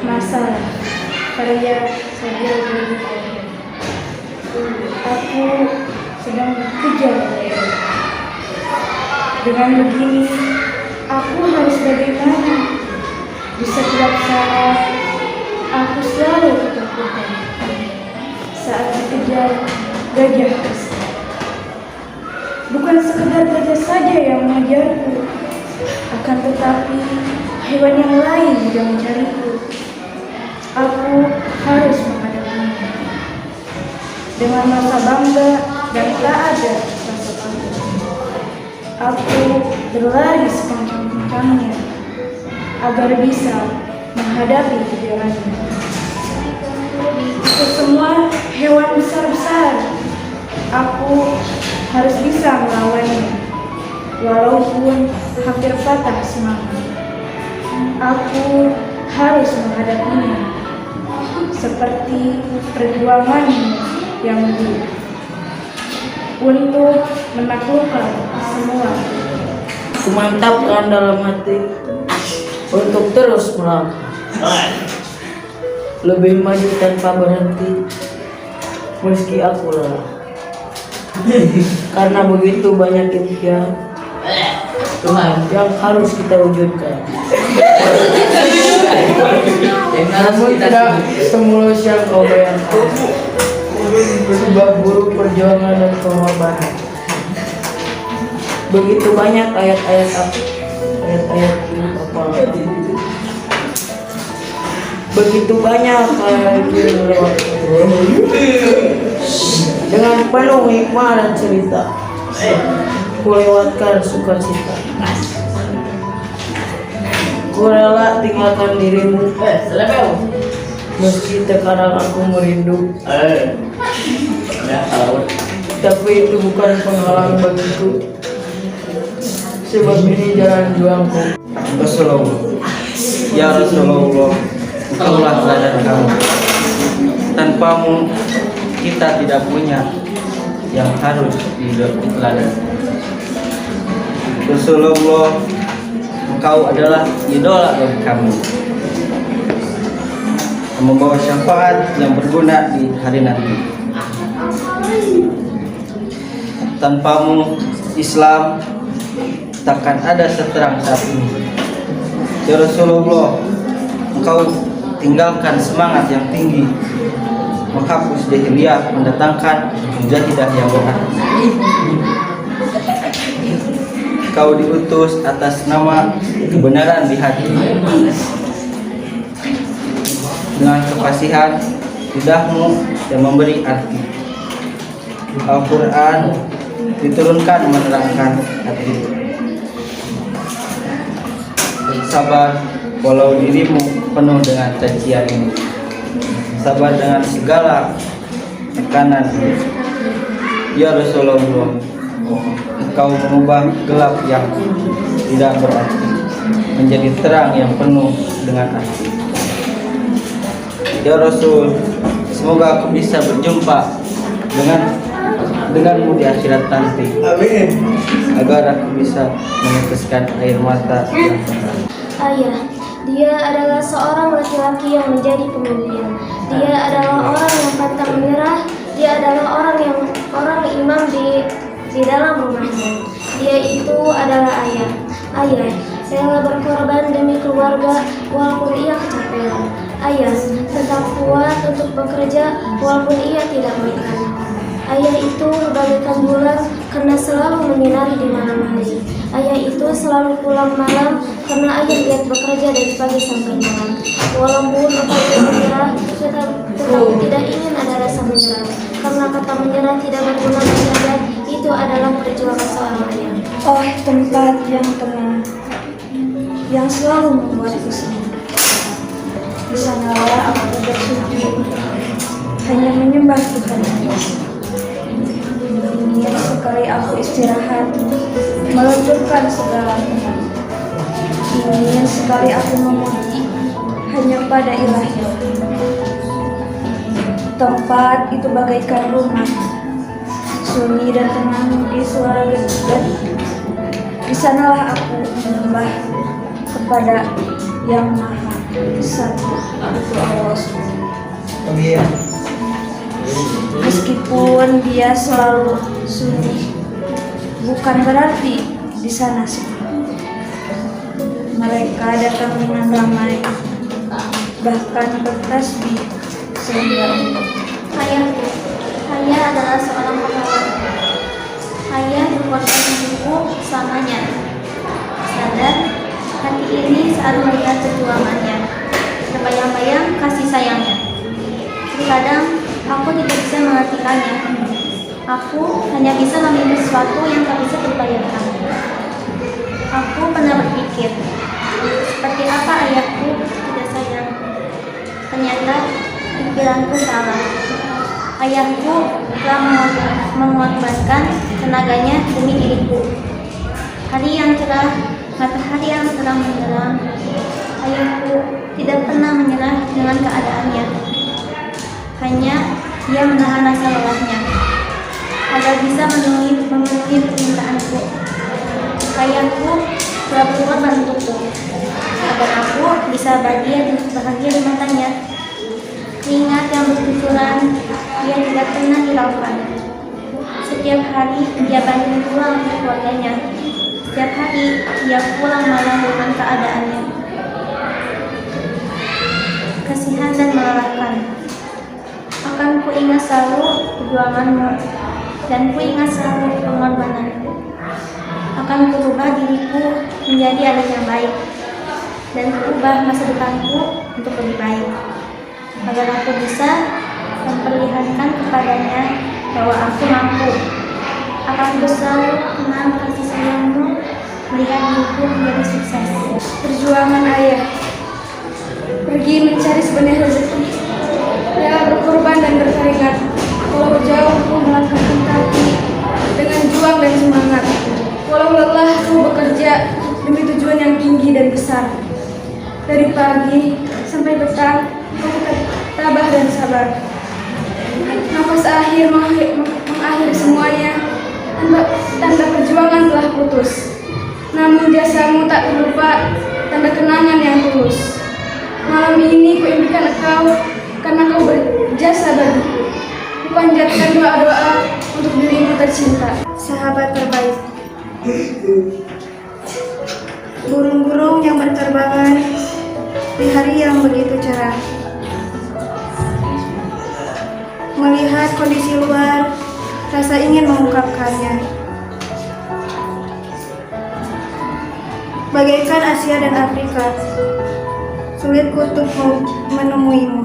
masalah karya saja bagi aku sedang dikejar oleh. Dengan begini, aku harus bagaimana? Di setiap saat, aku selalu ketakutan. Saat dikejar gajah besar. Bukan sekedar gajah saja yang mengejarku, akan tetapi hewan yang lain juga mencariku. Aku harus menghadapinya dengan rasa bangga dan tak ada rasa takut. Aku berlari sekencang-kencangnya agar bisa menghadapi kejarannya. Itu semua hewan besar-besar. Aku harus bisa melawannya, walaupun hampir patah semangat. Aku harus menghadapinya seperti perjuanganmu yang dulu untuk menaklukkan semua. Kumantapkan dalam hati untuk terus melangkah, lebih maju tanpa berhenti meski aku lelah. Karena begitu banyak impian yang harus kita wujudkan. Namun tidak semulus yang kau bayangkan. Sebab buruh perjuangan dan pengorbanan. Begitu banyak ayat-ayat apa? Begitu banyak ayat lewat. Dengan penuh hikmah dan cerita, ku lewatkan sukacita. Ku rela tinggalkan dirimu, meski terkadang aku merindu. Tapi itu bukan penghalang bagiku, sebab ini jalan juangku. Rasulullah, ya Rasulullah, engkaulah teladan kami. Tanpamu kita tidak punya yang harus diteladan. Rasulullah, engkau adalah idola bagi kami, membawa syafaat yang berguna di hari nanti. Tanpamu Islam takkan ada seterang saat ini. Ya Rasulullah, engkau tinggalkan semangat yang tinggi, menghapus jahiliyah, mendatangkan mujahidah yang benar. Kau diutus atas nama kebenaran di hati. Dengan kefasihan lidahmu yang memberi arti. Al-Quran diturunkan menerangkan hati. Sabar walau dirimu penuh dengan cacian ini. Sabar dengan segala tekanan ini. Ya Rasulullah, engkau mengubah gelap yang tidak berarti menjadi terang yang penuh dengan arti. Ya Rasul, semoga aku bisa berjumpa denganmu di akhirat nanti. Amin. Agar aku bisa meneteskan air mata yang tenang. Ayah, dia adalah seorang laki-laki yang menjadi pemimpin. Dia adalah orang yang pantang menyerah. Dia adalah orang imam di dalam rumahnya. Dia itu adalah ayah. Ayah rela berkorban demi keluarga walaupun ia kecapean. Ayah tetap kuat untuk bekerja walaupun ia tidak makan. Ayah itu bagaikan bulan karena selalu menyinari di malam hari. Ayah itu selalu pulang malam karena ayah giat bekerja dari pagi sampai malam. Walaupun engkau menyerah, tetap tidak ingin ada rasa menyerah. Karena kata menyerah tidak berguna bagi ayah, itu adalah perjuangan seorang ayah. Oh, tempat yang tenang, yang selalu membuatku senang. Di sanalah aku bersujud, hanya menyembah Tuhan. Ingin sekali aku istirahat, meluncurkan segala tenang. Ingin sekali aku memuji hanya pada Ilahi. Tempat itu bagaikan rumah, sunyi dan tenang di suara gegar. Di sanalah aku menyembah kepada Yang Maha. Satu, itu Allah SWT. Oh iya. Meskipun dia selalu sunyi, bukan berarti di sana sunyi. Mereka datang dengan ramai, bahkan bertasbih sehingga Ayahku, ayah adalah seorang pahlawan. Ayah berkorban hidupku selamanya. Sadar, hati ini saat melihat perjuangannya, terbayang-bayang kasih sayangnya. Terkadang aku tidak bisa mengartikannya. Aku hanya bisa memilih sesuatu yang tak bisa terbayangkan. Aku pernah berpikir, seperti apa ayahku tidak sayang. Ternyata pikiranku salah. Ayahku telah mengorbankan tenaganya demi diriku. Hari yang cerah, matahari yang terang benderang, ayahku tidak pernah menyerah dengan keadaannya. Hanya ia menahan rasa lelahnya agar bisa memenuhi permintaanku. Ayahku telah berkorban untukku agar aku bisa bahagia di matanya. Keringat yang bercucuran dia tidak pernah hiraukan. Setiap hari dia banting pulang untuk keluarganya. Setiap hari dia pulang malam dengan keadaannya. Kasihan dan melelahkan. Akan ku ingat selalu perjuanganmu dan ku ingat selalu pengorbananmu. Akan ku ubah diriku menjadi anak yang baik dan ku ubah masa depanku untuk lebih baik agar aku bisa memperlihatkan kepadanya bahwa aku mampu. Akan ku selalu kenang kasih sayangmu, melihat diriku menjadi sukses. perjuangan ayah pergi mencari sebenarnya rezeki. Rela berkorban dan berkeringat, walau jauh ku melangkahkan kaki dengan juang dan semangat. Walau lelah ku bekerja demi tujuan yang tinggi dan besar. Dari pagi sampai petang ku tetap tabah dan sabar. Nafas akhir mengakhiri semuanya. Tanda perjuangan telah putus, namun jasamu tak terlupa, tanda kenangan yang tulus. Malam ini ku impikan engkau karena kau berjasa bagiku. Ku panjatkan doa-doa untuk dirimu tercinta, sahabat terbaik. Burung-burung yang berterbangan di hari yang begitu cerah, melihat kondisi luar, rasa ingin mengungkapkannya. Bagaikan Asia dan Afrika, sulit untuk menemuimu.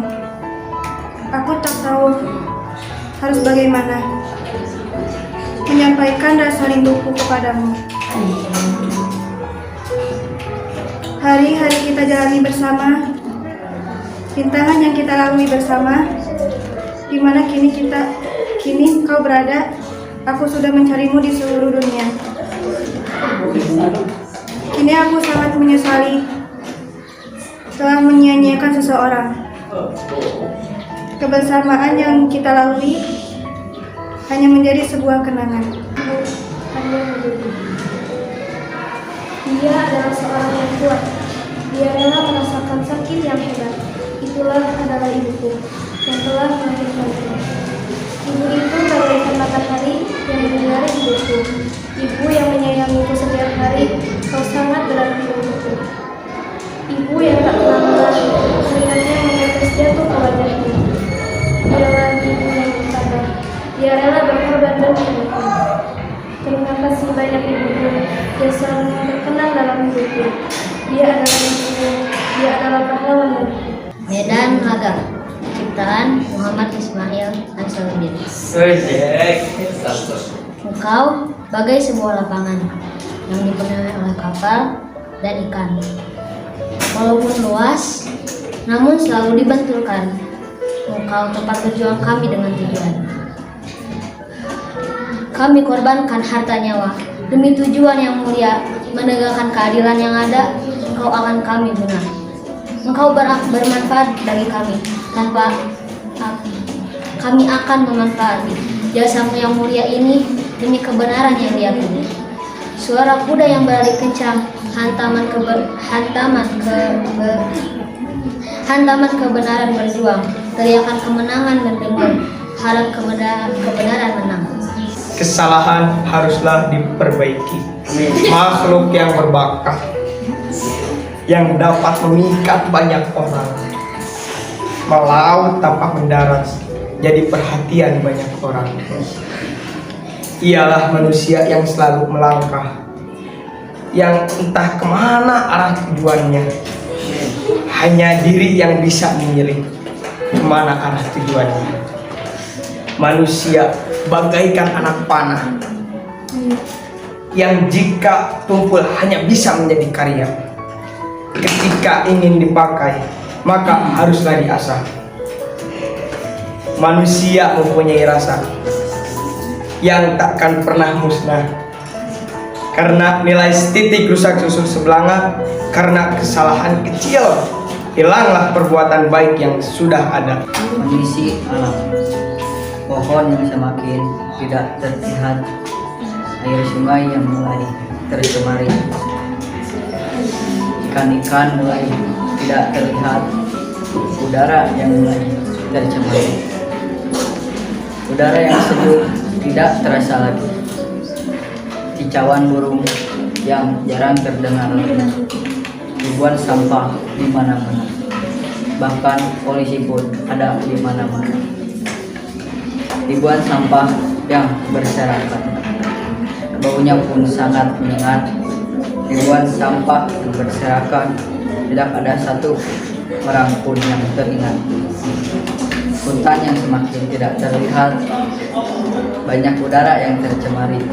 Aku tak tahu harus bagaimana menyampaikan rasa rinduku kepadamu. Hari-hari kita jalani bersama, rintangan yang kita lalui bersama, di mana kini kau berada, aku sudah mencarimu di seluruh dunia. Kini aku sangat menyesali telah menyia-nyiakan seseorang. Kebersamaan yang kita lalui hanya menjadi sebuah kenangan. Dia adalah seorang yang kuat. Dia rela merasakan sakit yang hebat. Itulah adalah ibuku yang telah melahirkanku. Ibu itu bagaikan matahari yang menyinari hidupku. Ibu yang menyayangiku setiap hari. Kau sangat berarti untukku. Ibu yang tak pernah mengalah, keringatnya menetes jatuh ke wajahnya. Dialah ibu yang bersabar. Dia rela berkorban demi hidupku. Terima kasih banyak ibuku yang selalu terkenang dalam hidupku. Dia adalah ibuku. Dia adalah pahlawan bagiku. Medan Magang, ciptaan Muhammad Ismail Ansarudin. Engkau bagai sebuah lapangan yang dipenuhi oleh kapal dan ikan. Walaupun luas, namun selalu dibentulkan. Engkau tempat berjuang kami dengan tujuan. Kami korbankan harta nyawa demi tujuan yang mulia, menegakkan keadilan yang ada. Engkau akan kami guna. Engkau bermanfaat bagi kami, tanpa kami akan memanfaati jasamu yang mulia ini demi kebenaran yang diyakini. Suara kuda yang berlari kencang, Hantaman kebenaran berjuang, teriakan kemenangan mendengung, harap kebenaran menang. Kesalahan haruslah diperbaiki. Makhluk yang berbakat yang dapat memikat banyak orang, melaut tanpa mendarat, jadi perhatian banyak orang. Ialah manusia yang selalu melangkah, yang entah kemana arah tujuannya. Hanya diri yang bisa memilih kemana arah tujuannya. Manusia bagaikan anak panah yang jika tumpul hanya bisa menjadi karya. Ketika ingin dipakai, maka haruslah diasah. Manusia mempunyai rasa yang takkan pernah musnah, karena nilai setitik rusak susu sebelanga. Karena kesalahan kecil, hilanglah perbuatan baik yang sudah ada. Kondisi alam, pohon yang semakin tidak terlihat, air sungai yang mulai tercemari, ikan-ikan mulai tidak terlihat, udara yang mulai tercemari, udara yang sejuk tidak terasa lagi, kicauan burung yang jarang terdengar lagi, ribuan sampah di mana-mana, bahkan polisi pun ada di mana-mana. Ribuan sampah yang berserakan, baunya pun sangat menyengat. Ribuan sampah yang berserakan, tidak ada satu orang pun yang teringat. Hutan yang semakin tidak terlihat, banyak udara yang tercemari.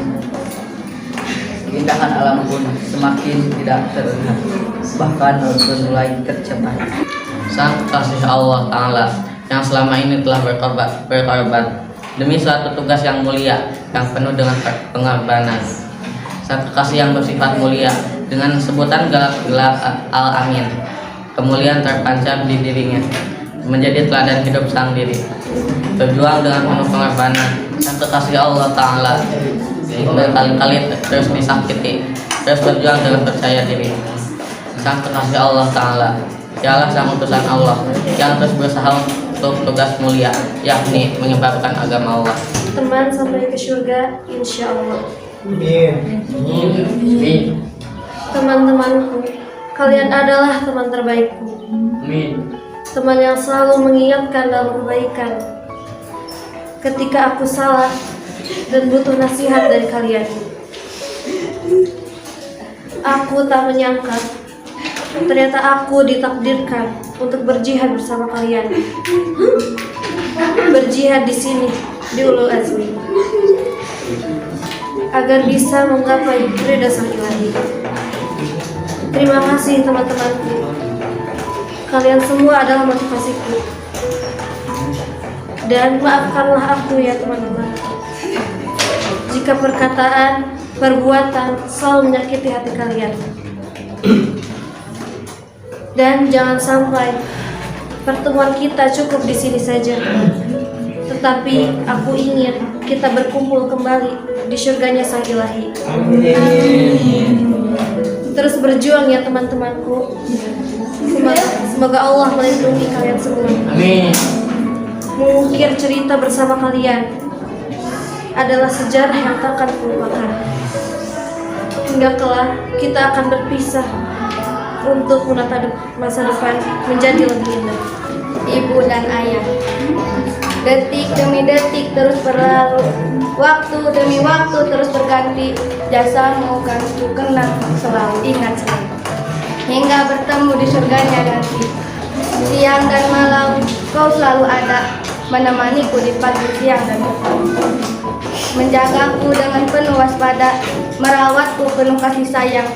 Keindahan alam pun semakin tidak terlihat, bahkan pun mulai tercemar. Sang kekasih Allah Ta'ala yang selama ini telah berkorban demi suatu tugas yang mulia yang penuh dengan pengorbanan. Sang kekasih yang bersifat mulia dengan sebutan gelap Al-Amin, kemuliaan terpancar di dirinya, menjadi teladan hidup sang diri, berjuang dengan penuh pengorbanan. Sang kekasih Allah Ta'ala berkali-kali terus disakiti, terus berjuang dengan percaya diri. Sang kekasih Allah Ta'ala ialah sang utusan Allah yang terus berusaha untuk tugas mulia, yakni menyebarkan agama Allah. Teman sampai ke surga, insya Allah. Amin. Teman-temanku, kalian adalah teman terbaikku. Teman yang selalu mengingatkan dalam kebaikan ketika aku salah dan butuh nasihat dari kalian. Aku tak menyangka ternyata aku ditakdirkan untuk berjihad bersama kalian. Berjihad di sini, di Ulul Azmi, agar bisa menggapai ridha Sang Ilahi. Terima kasih teman-temanku. Kalian semua adalah motivasiku. Dan maafkanlah aku ya teman-teman, jika perkataan, perbuatan selalu menyakiti hati kalian. Dan jangan sampai pertemuan kita cukup di sini saja, tetapi aku ingin kita berkumpul kembali di surganya Sang Ilahi. Terus berjuang ya teman-temanku. Semoga Allah melindungi kalian semua. Amin. Mengukir cerita bersama kalian adalah sejarah yang takkan terlupakan. Hingga kelak kita akan berpisah untuk menata masa depan menjadi lebih indah. Ibu dan ayah, detik demi detik terus berlalu, waktu demi waktu terus berganti, jasamu kan ku kenang selalu, ingat selalu, hingga bertemu di surganya nanti. Siang dan malam kau selalu ada, menemaniku di pagi, siang dan petang, menjagaku dengan penuh waspada, merawatku penuh kasih sayang.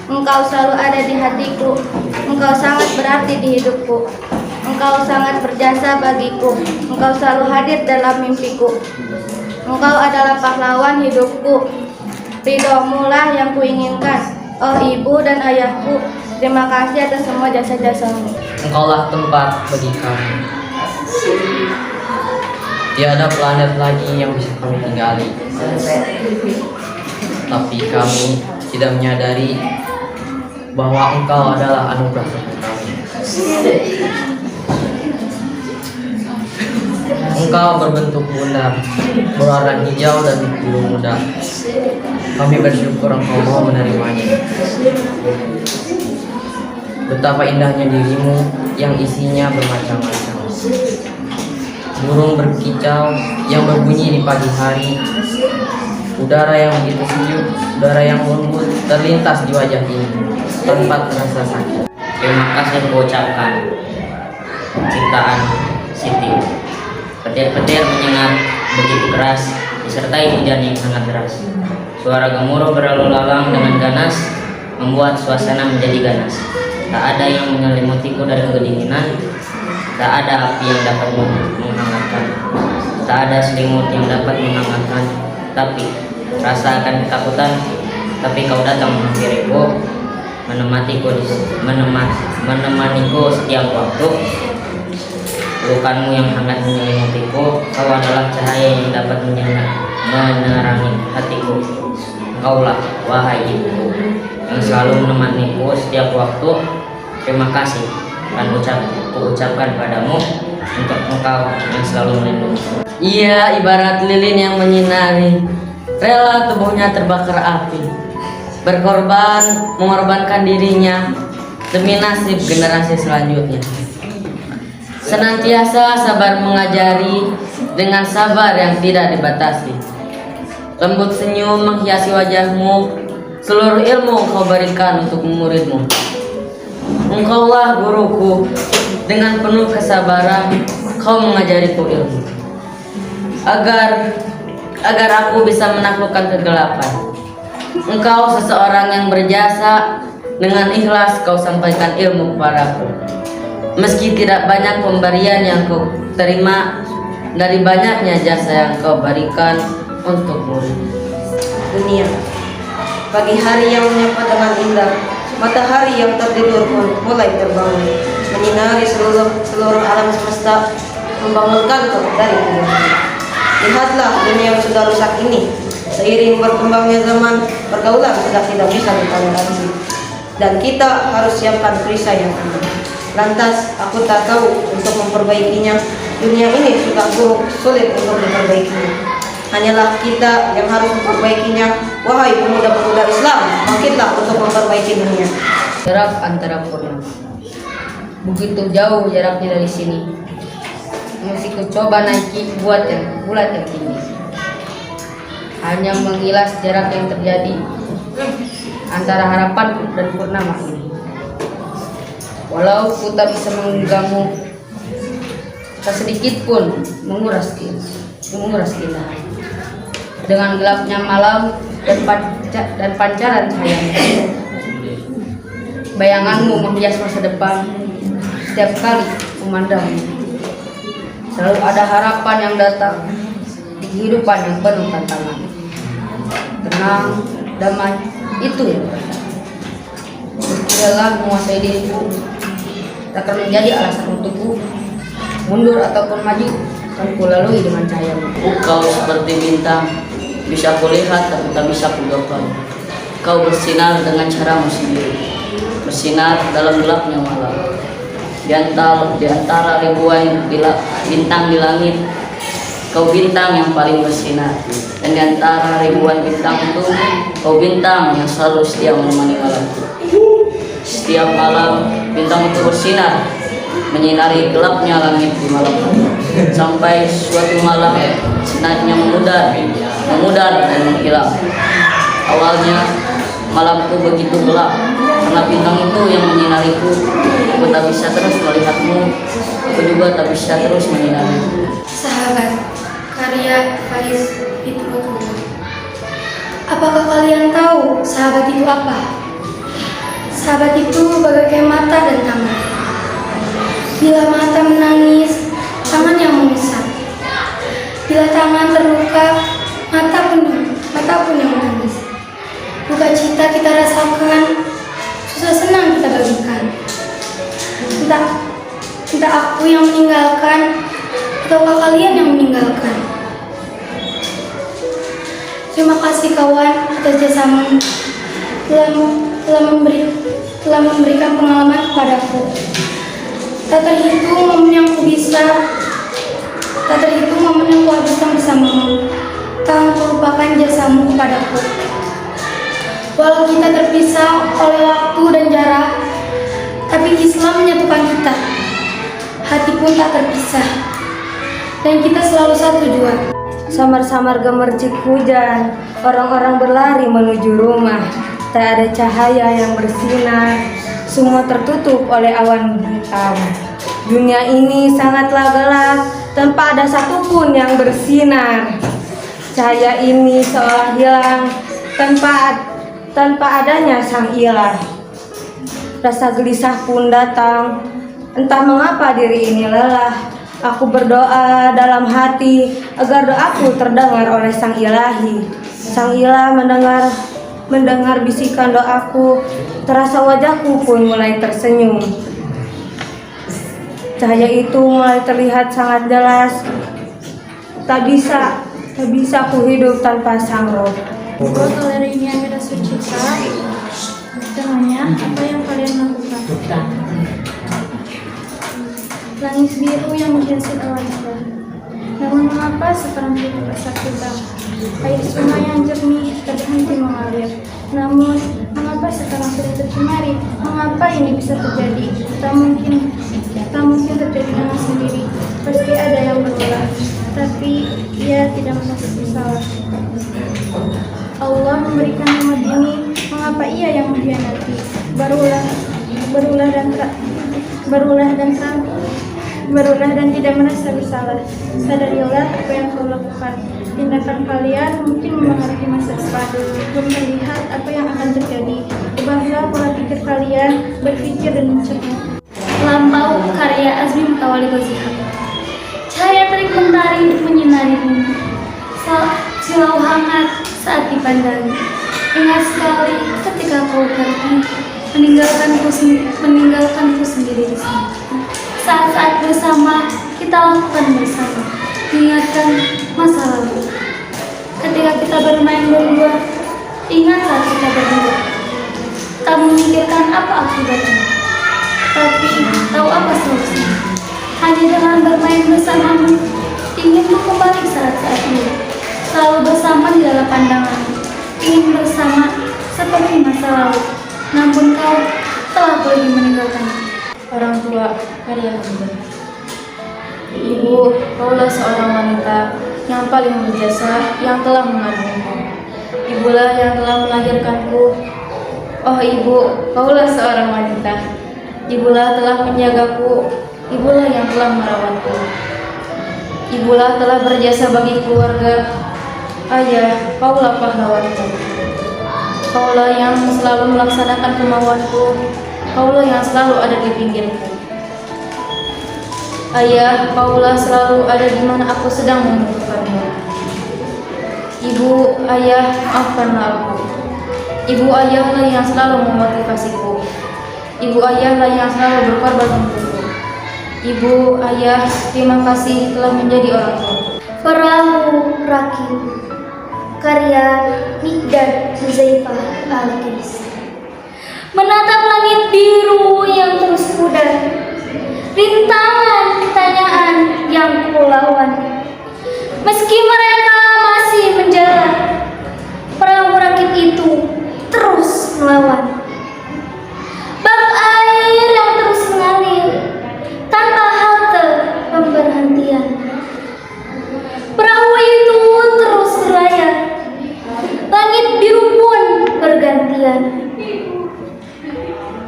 Engkau selalu ada di hatiku, engkau sangat berarti di hidupku, engkau sangat berjasa bagiku, engkau selalu hadir dalam mimpiku. Engkau adalah pahlawan hidupku, ridhomu lah yang kuinginkan. Oh ibu dan ayahku, terima kasih atas semua jasa-jasamu. Engkaulah tempat bagi kami. Tiada planet lagi yang bisa kami tinggali, tapi kami tidak menyadari bahwa engkau adalah anugerah bagi kami. Engkau berbentuk bundar, berwarna hijau dan biru muda. Kami bersyukur Engkau mau menerimanya. Betapa indahnya dirimu yang isinya bermacam-macam. Burung berkicau yang berbunyi di pagi hari. Udara yang begitu sejuk, udara yang lembut terlintas di wajah ini tanpa terasa sakit. Terima kasih kuucapkan ciptaan Siti. Petir-petir menyengat begitu keras disertai hujan yang sangat deras. Suara gemuruh berlalu lalang dengan ganas membuat suasana menjadi ganas. Tak ada yang menyelimutiku dari kedinginan. Tak ada api yang dapat menghangatkan. Tak ada selimut yang dapat menghangatkan. Tapi rasa akan ketakutan. Tapi kau datang menghampiriku, menemaniku setiap waktu. Pelukanmu yang hangat menyelimutiku. Kau adalah cahaya yang dapat menerangi hatiku. Engkaulah wahai ibuku yang selalu menemaniku setiap waktu. Terima kasih akan ucapkan padamu untuk Engkau yang selalu melindungi. Ia ibarat lilin yang menyinari, rela tubuhnya terbakar api, mengorbankan dirinya demi nasib generasi selanjutnya. Senantiasa sabar mengajari dengan sabar yang tidak dibatasi. Lembut senyum menghiasi wajahmu, seluruh ilmu kau berikan untuk muridmu. Engkaulah guruku, dengan penuh kesabaran kau mengajariku ilmu. Agar aku bisa menaklukkan kegelapan. Engkau seseorang yang berjasa, dengan ikhlas kau sampaikan ilmu kepadaku. Meski tidak banyak pemberian yang kau terima dari banyaknya jasa yang kau berikan untuk murid. Dunia, pagi hari yang menyapa dengan indah, matahari yang tertidur pun mulai terbangun, menyinari seluruh alam semesta, membangunkanku dari tidur. Lihatlah dunia yang sudah rusak ini. Seiring berkembangnya zaman, pergaulan sudah tidak bisa ditoleransi, dan kita harus siapkan perisai yang aman. Lantas aku tak tahu untuk memperbaikinya. Dunia ini sudah buruk, sulit untuk diperbaikinya. Hanyalah kita yang harus memperbaikinya. Wahai pemuda-pemuda Islam, bangkitlah untuk memperbaiki dunia. Jarak antara purnama, begitu jauh jaraknya dari sini. Mesti ku coba naiki buat yang bulat yang tinggi. Hanya mengilas jarak yang terjadi antara harapan dan purnama ini. Walau ku tak bisa mengganggu, tak sedikit pun menguras keindahan. Dengan gelapnya malam dan pancaran cahayanya, bayanganmu menghias masa depan. Setiap kali memandangmu, selalu ada harapan yang datang di kehidupan yang penuh tantangan. Tenang, damai, itu yang berkata. Meski lelah menguasai diriku, tak akan menjadi alasan untukku mundur ataupun maju, akan ku lalui dengan cahayamu. Kau seperti bintang, bisa kulihat tapi tak bisa kugapai. Kau bersinar dengan caramu sendiri, bersinar dalam gelapnya malam. Di antara ribuan bintang di langit, kau bintang yang paling bersinar. Dan di antara ribuan bintang itu, kau bintang yang selalu setia menemani malamku. Setiap malam bintang itu bersinar, menyinari gelapnya langit di malam hari. Sampai suatu malam sinarnya memudar dan menghilang. Awalnya malamku begitu gelap karena bintang itu yang menyinariku. Aku tak bisa terus melihatmu, aku juga tak bisa terus menyinarimu. Sahabat, karya Faiz Hidayatullah. Apakah kalian tahu sahabat itu apa? Sahabat itu bagaikan mata dan tangan. Bila mata menangis, tangan yang memisah. Bila tangan terluka, mata pun yang menangis. Duka cita kita rasakan, susah senang kita bagikan. Entah aku yang meninggalkan, ataukah kalian yang meninggalkan. Terima kasih kawan atas jasamu telah memberikan pengalaman kepadaku. Tak terhitung momen yang ku bisa momen yang kuhabiskan bersamamu. Tak melupakan jasamu kepadaku. Walau kita terpisah oleh waktu dan jarak, tapi Islam menyatukan kita. Hati pun tak terpisah, dan kita selalu satu jua. Samar-samar gemercik hujan, orang-orang berlari menuju rumah. Tak ada cahaya yang bersinar, semua tertutup oleh awan hitam. Dunia ini sangatlah gelap, tanpa ada satupun yang bersinar. Cahaya ini seolah hilang, tanpa adanya sang ilah. Rasa gelisah pun datang, entah mengapa diri ini lelah. Aku berdoa dalam hati agar doaku terdengar oleh sang ilahi. Sang ilah mendengar bisikan doaku, terasa wajahku pun mulai tersenyum. Cahaya itu mulai terlihat sangat jelas. Tak bisa ku hidup tanpa sang roh. Kalau ini ada sucita, dengannya apa yang kalian lakukan? Langit biru yang menghiasi awannya. Namun mengapa sekarang kita rasa kita? Air sungai yang jernih terhenti mengalir. Namun mengapa sekarang sudah tercemari? Mengapa ini bisa terjadi? Tak mungkin terjadi dengan sendiri. Pasti ada yang berulah, tapi ia tidak merasa bersalah. Allah memberikan nikmat ini, mengapa ia yang mengkhianati? Barulah dan tidak merasa bersalah. Sadarilah apa yang kau lakukan. Tindakan kalian mungkin mempengaruhi masa depan. Belum melihat apa yang akan terjadi. Ubahlah pola pikir kalian, berpikir dan mencerna. Lampau karya Azmi Mutawali Gozihab. Cahaya terik mentari menyinari bumi. Silau hangat saat dipandangi. Ingat sekali ketika kau pergi, meninggalkanku sendiri di sini. Saat-saat bersama kita lakukan bersama, mengingatkan masa lalu. Ketika kita bermain berdua, ingatlah kita berdua. Tak memikirkan apa akibatnya, tapi tahu apa solusinya. Hanya dengan bermain bersamamu, ingin kembali saat-saat ini. Selalu bersama di dalam pandangan, ingin bersama seperti masa lalu. Namun kau telah pergi meninggalkan. Orang tua, karya Bunda. Ibu, kaulah seorang wanita yang paling berjasa, yang telah mengandungku. Ibulah yang telah melahirkanku. Oh ibu, kaulah seorang wanita. Ibulah telah menjagaku. Ibulah yang telah merawatku. Ibulah telah berjasa bagi keluarga. Ayah, kaulah pahlawanku. Kaulah yang selalu melaksanakan kemauanku. Kaulah yang selalu ada di pinggirku. Ayah, kaulah selalu ada di mana aku sedang membutuhkanmu. Ibu, ayah, maafkanlah aku. Ibu, ayahlah yang selalu memotivasiku. Ibu, ayahlah yang selalu berkorban untukku. Ibu, ayah, terima kasih telah menjadi orang tua. Perahu Rakib, karya Mikdad Huzaifah Al-Qais. Menatap langit biru yang terus pudar, rintangan pertanyaan yang kulawan. Meski mereka masih menjalan, perahu rakit itu terus melawan. Bak air yang terus mengalir tanpa halte pemberhentian. Perahu itu terus berlayar, langit biru pun bergantian.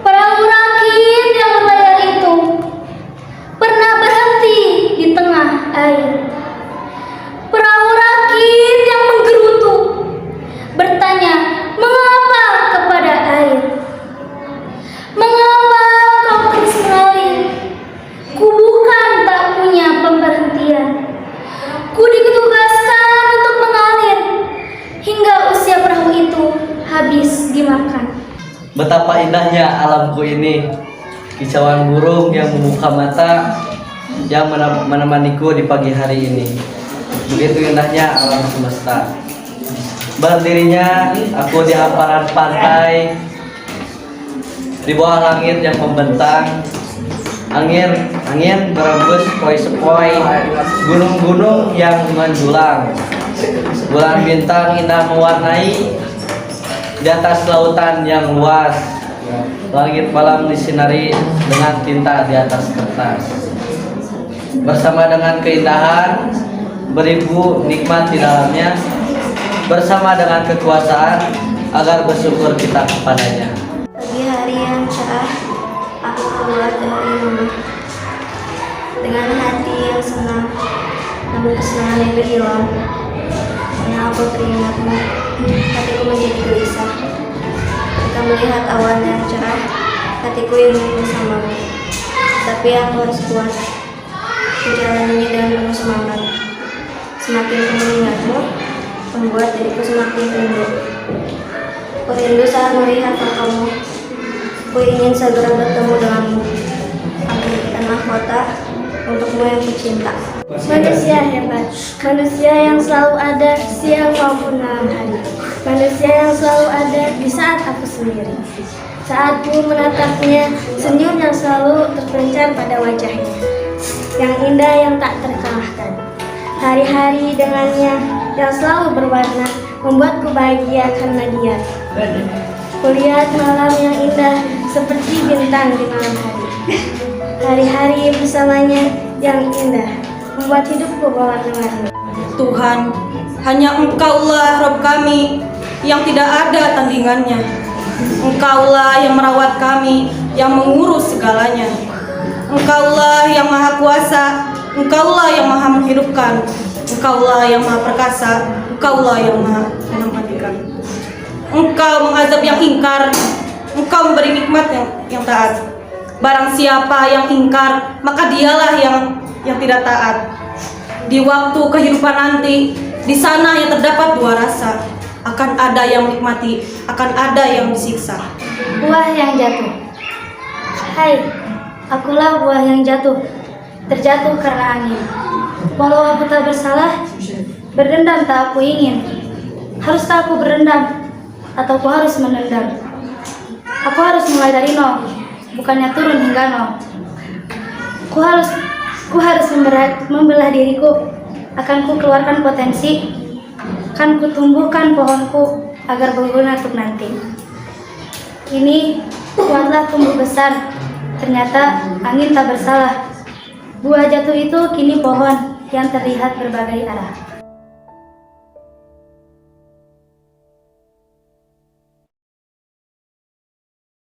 Perahu rakit yang berlayar itu pernah berhenti di tengah air. Perahu rakit yang menggerutu bertanya, mengapa kepada air? Mengapa kau terus mengalir? Ku bukan tak punya pemberhentian. Ku ditugaskan untuk mengalir hingga usia perahu itu habis dimakan. Betapa indahnya alamku ini, kicauan burung yang membuka mata yang menemaniku di pagi hari ini. Begitu indahnya alam semesta. Berdirinya aku di hamparan pantai, di bawah langit yang membentang. Angin berembus sepoi-sepoi, gunung-gunung yang menjulang. Bulan bintang indah mewarnai di atas lautan yang luas. Langit malam disinari dengan tinta di atas kertas. Bersama dengan keindahan, beribu nikmat di dalamnya. Bersama dengan kekuasaan, agar bersyukur kita kepadanya. Pagi hari yang cerah, aku keluar dari rumah dengan hati yang senang, namun kesenangan yang hilang. Karena aku teringatmu, hatiku menjadi gelisah. Ketika melihat awan yang cerah, hatiku ingin bersamamu. Tapi aku harus kuat menjalaninya dengan penuh semangat. Semakin ku mengingatmu, membuat diriku semakin rindu. Ku rindu saat melihat kamu. Ku ingin segera bertemu denganmu. Aku berikan mahkota untukmu yang kucinta. Manusia hebat, manusia yang selalu ada siang maupun malam hari. Manusia yang selalu ada di saat aku sendiri. Saat ku menatapnya, senyum yang selalu terpencar pada wajahnya, yang indah yang tak terkalahkan. Hari-hari dengannya yang selalu berwarna membuatku bahagia karena dia. Kulihat malam yang indah seperti bintang di malam hari. Hari-hari bersamanya yang indah membuat hidupku berwarna-warni. Tuhan, hanya Engkaulah Rabb kami yang tidak ada tandingannya. Engkaulah yang merawat kami, yang mengurus segalanya. Engkaulah yang maha kuasa, Engkaulah yang maha menghidupkan, Engkaulah yang maha perkasa, Engkaulah yang maha mematikan. Engkau mengazab yang ingkar, Engkau memberi nikmat yang taat. Barang siapa yang ingkar, maka dialah yang tidak taat. Di waktu kehidupan nanti, di sana yang terdapat dua rasa. Akan ada yang menikmati, akan ada yang disiksa. Buah yang jatuh. Hai, akulah buah yang jatuh, terjatuh karena angin. Walau aku tak bersalah, berdendam tak aku ingin. Harus tak aku berendam, atau aku harus menendam? Aku harus mulai dari nol, bukannya turun hingga nol. Ku harus membelah diriku. Akan ku keluarkan potensi, akan ku tumbuhkan pohonku agar berguna untuk nanti. Ini kuatlah tumbuh besar. Ternyata angin tak bersalah. Buah jatuh itu kini pohon yang terlihat berbagai arah.